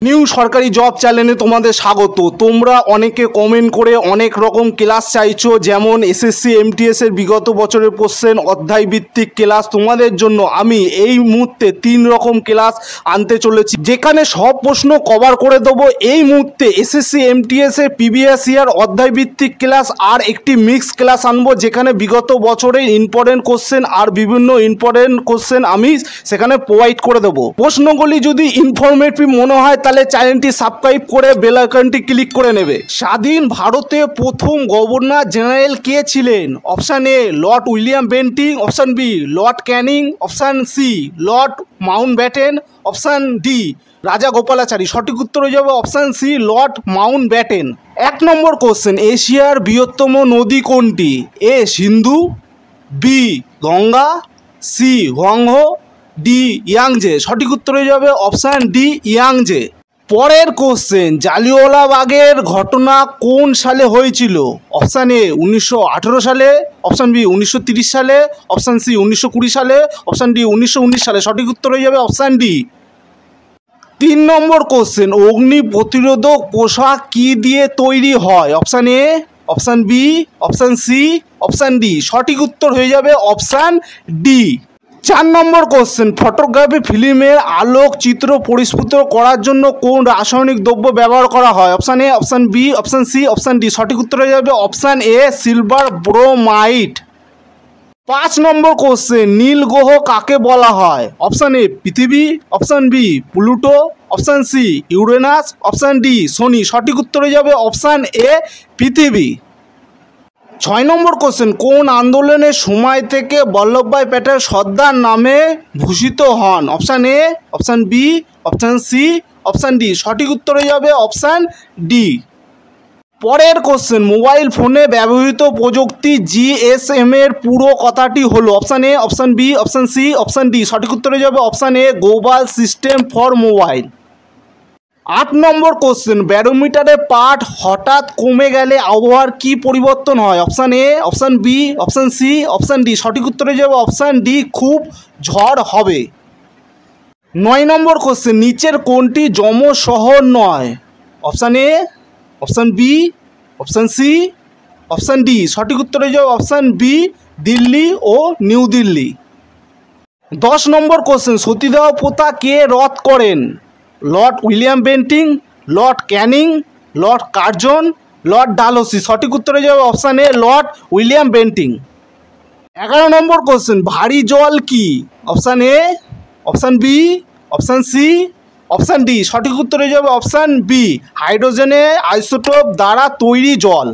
New সরকারি job চ্যানেলে তোমাদের স্বাগত। তোমরা অনেকে কমেন্ট করে অনেক রকম ক্লাস চাইছো, যেমন এসএসসি এমটিএস এর বিগত বছরের কোশ্চেন, অধ্যায় ভিত্তিক ক্লাস। তোমাদের জন্য আমি এই মুহূর্তে 3 রকম ক্লাস আনতে চলেছি, যেখানে সব প্রশ্ন কভার করে দেবো। এই মুহূর্তে এসএসসি এমটিএস এর প্রিভিয়াস ইয়ার অধ্যায় ভিত্তিক ক্লাস আর একটি মিক্স ক্লাস আনবো, যেখানে বিগত বছরের ইম্পর্টেন্ট কোশ্চেন আর বিভিন্ন ইম্পর্টেন্ট কোশ্চেন আমি সেখানে প্রোভাইড করে দেবো। প্রশ্নগুলি যদি ইনফরমেটিভ মনে হয় তাহলে চ্যানেলটি সাবস্ক্রাইব করে বেল আইকনটি ক্লিক করে নেবে। স্বাধীন ভারতে প্রথম গভর্নর জেনারেল কে ছিলেন? Option A Lord William Bentinck, option B Lord Canning, option C Lord Mountbatten, option D Rajagopalachari. সঠিক উত্তর হয়ে যাবে option C Lord Mountbatten. 1 number question, এশিয়ার বৃহত্তম নদী কোনটি? A Sindhu, B Ganga, C Hwang Ho, D Yangtze. সঠিক উত্তর হয়ে যাবে অপশান ডি ইয়াংজে। পরের কোশ্চেন, জালিয়ানওয়ালাবাগের ঘটনা কোন সালে হয়েছিল? অপশান এ 1918 সালে, অপশান বি 1930 সালে, অপশান সি 1920 সালে, অপশান ডি 1919 সালে। সঠিক উত্তর হয়ে যাবে অপশান ডি। 3 নম্বর কোশ্চেন, অগ্নি প্রতিরোধক পোশাক কি দিয়ে তৈরি হয়? Option A, option B, option C, option D. সঠিক উত্তর হয়ে যাবে অপশান ডি। 4 নম্বর কোশ্চেন, ফটোগ্রাফি ফিল্মের আলোক চিত্র পরিস্ফুট করার জন্য কোন রাসায়নিক দ্রব্য ব্যবহার করা হয়? Option A, option B, option C, option D. সঠিক উত্তর হয়ে যাবে option A silver bromide. 5 number question, নীল গ্রহ কাকে বলা হয়? অপশান এ পৃথিবী, option B Pluto, option C Uranus, option D শনি। সঠিক উত্তর হয়ে যাবে অপশান এ পৃথিবী। 6 নম্বর কোশ্চেন, কোন আন্দোলনের সময় থেকে বল্লভভাই প্যাটেল সর্দার নামে ভূষিত হন? Option A, option B, option C, option D. সঠিক উত্তর হয়ে যাবে অপশান ডি। পরের কোশ্চেন, মোবাইল ফোনে ব্যবহৃত প্রযুক্তি জিএসএম এর পুরো কথাটি হলো? Option A, option B, option C, option D. সঠিক উত্তর হয়ে যাবে option A global system for mobile. 8 number question, ব্যারোমিটারের পাঠ হঠাৎ কমে গেলে আবহাওয়ার কি পরিবর্তন হয়? Option A, option B, option C, option D. সঠিক উত্তর হয়ে যাবে অপশান ডি খুব ঝড় হবে। 9 নম্বর কোশ্চেন, নিচের কোনটি যমজ শহর নয়? Option A, option B, option C, option D. সঠিক উত্তর হয়ে যাবে অপশান বি দিল্লি ও নিউ দিল্লি। 10 নম্বর কোশ্চেন, সতীদাহ প্রথা কে রদ করেন? Lord William Bentinck, Lord Canning, Lord Curzon, Lord Dalhousie. সঠিক উত্তর হয়ে যাবে option A Lord William Bentinck. 11 নম্বর কোশ্চেন, ভারী জল কি? Option A, option B, option C, option D. সঠিক উত্তর হয়ে যাবে অপশান বি হাইড্রোজেনের আইসোটোপ দ্বারা তৈরি জল।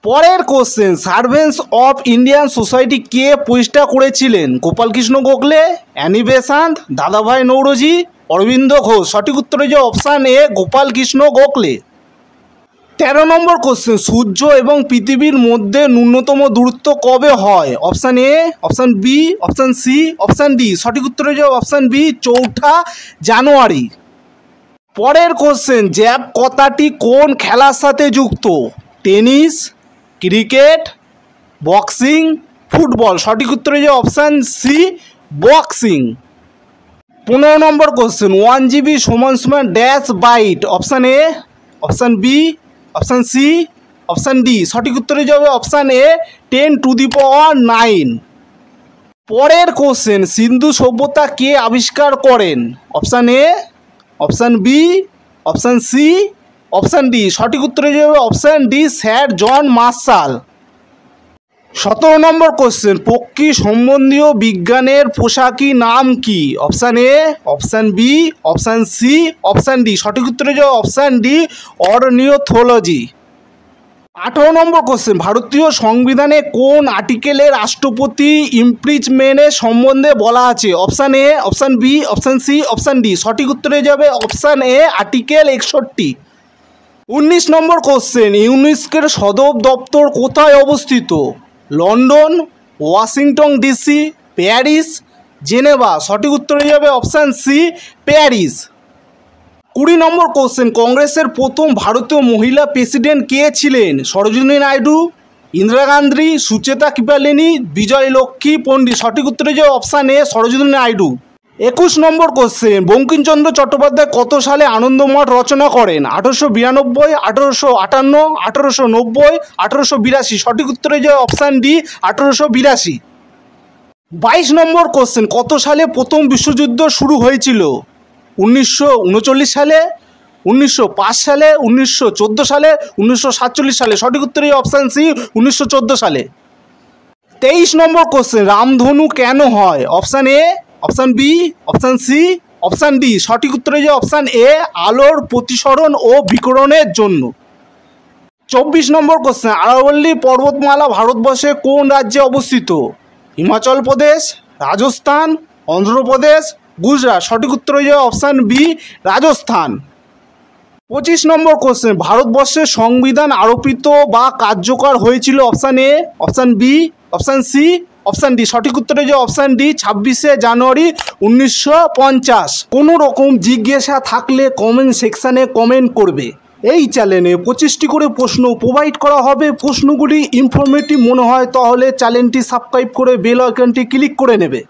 পরের question, Servants of Indian Society কে প্রতিষ্ঠা করেছিলেন? গোপালকৃষ্ণ গোখলে, অ্যানি বেসান্ত, দাদাভাই নৌরোজি, অরবিন্দ ঘোষ। সঠিক উত্তর হয়ে যাবে option A Gopalkrishna Gokhale. 13 number question, সূর্য এবং পৃথিবীর মধ্যে ন্যূনতম দূরত্ব কবে হয়? Option A, option B, option C, option D. সঠিক উত্তর হয়ে যাবে অপশান বি 4 জানুয়ারি। পরের কোশ্চেন, জ্যাব কথাটি কোন খেলার সাথে যুক্ত? Tennis, cricket, boxing, football. সঠিক উত্তর হয়ে যাবে অপশান সি বক্সিং। 15 নম্বর question, 1 GB = dash byte? Option A, option B, option C, option D. সঠিক উত্তর হয়ে যাবে অপশান এ 10⁹। পরের কোশ্চেন, সিন্ধু সভ্যতা কে আবিষ্কার করেন? Option A, option B, option C, option D. সঠিক উত্তর হয়ে যাবে option D Sir John Marshall. 17 নম্বর কোশ্চেন, পক্ষী সম্বন্ধীয় বিজ্ঞানের পোশাকি নাম কি? Option A, option B, option C, option D. সঠিক উত্তর হয়ে যাবে অপশান ডি অর্নিথোলজি। 18 নম্বর কোশ্চেন, ভারতীয় সংবিধানে কোন আর্টিকেলে রাষ্ট্রপতি ইমপিচমেন্টের সম্বন্ধে বলা আছে? Option A, option B, option C, option D. সঠিক উত্তর হয়ে যাবে অপশান এ আর্টিকেল 61। 19 নম্বর কোশ্চেন, ইউনেস্কোর সদর দপ্তর কোথায় অবস্থিত? London, Washington DC, Paris, Geneva. সঠিক উত্তর হয়ে যাবে অপশান সি প্যারিস। 20 নম্বর কোশ্চেন, কংগ্রেসের প্রথম ভারতীয় মহিলা প্রেসিডেন্ট কে ছিলেন? সরোজিনী নাইডু, ইন্দিরা গান্ধী, সুচেতা কৃপালিনী, বিজয় লক্ষ্মী পণ্ডিত। সঠিক উত্তর হয়ে যাবে অপশান এ সরোজিনী নাইডু। 21 নম্বর কোশ্চেন, বঙ্কিমচন্দ্র চট্টোপাধ্যায় কত সালে আনন্দমঠ রচনা করেন? 1892, 1858, 1890, 1882। সঠিক উত্তর হয়ে যাবে অপশান ডি, 1882। 22 নম্বর কোশ্চেন, কত সালে প্রথম বিশ্বযুদ্ধ শুরু হয়েছিল? 1939 সালে, 1905 সালে, 1914 সালে, 1947 সালে। সঠিক উত্তর হয়ে অপশান সি, 1914 সালে। 23 নম্বর কোশ্চেন, রামধনু কেন হয়? Option A, option B, option C, option D. সঠিক উত্তর হয়ে যাবে অপশান এ, আলোর প্রতিসরণ ও বিকিরণের জন্য। 24 নম্বর কোশ্চেন, আরাবল্লী পর্বতমালা ভারতবর্ষে কোন রাজ্যে অবস্থিত? হিমাচল প্রদেশ, রাজস্থান, অন্ধ্রপ্রদেশ, গুজরাট। সঠিক উত্তর হয়ে যাবে অপশান বি, রাজস্থান। 25 নম্বর কোশ্চেন, ভারতবর্ষের সংবিধান আরোপিত বা কার্যকর হয়েছিল? Option A, option B, option C, option D. সঠিক উত্তর হয়ে যাবে অপশান ডি, 26শে জানুয়ারি 1950। কোনো রকম জিজ্ঞাসা থাকলে কমেন্ট সেকশানে কমেন্ট করবে। এই চ্যানেলে 25টি করে প্রশ্ন প্রোভাইড করা হবে। প্রশ্নগুলি ইনফরমেটিভ মনে হয় তাহলে চ্যানেলটি সাবস্ক্রাইব করে বেল আইকনটি ক্লিক করে নেবে।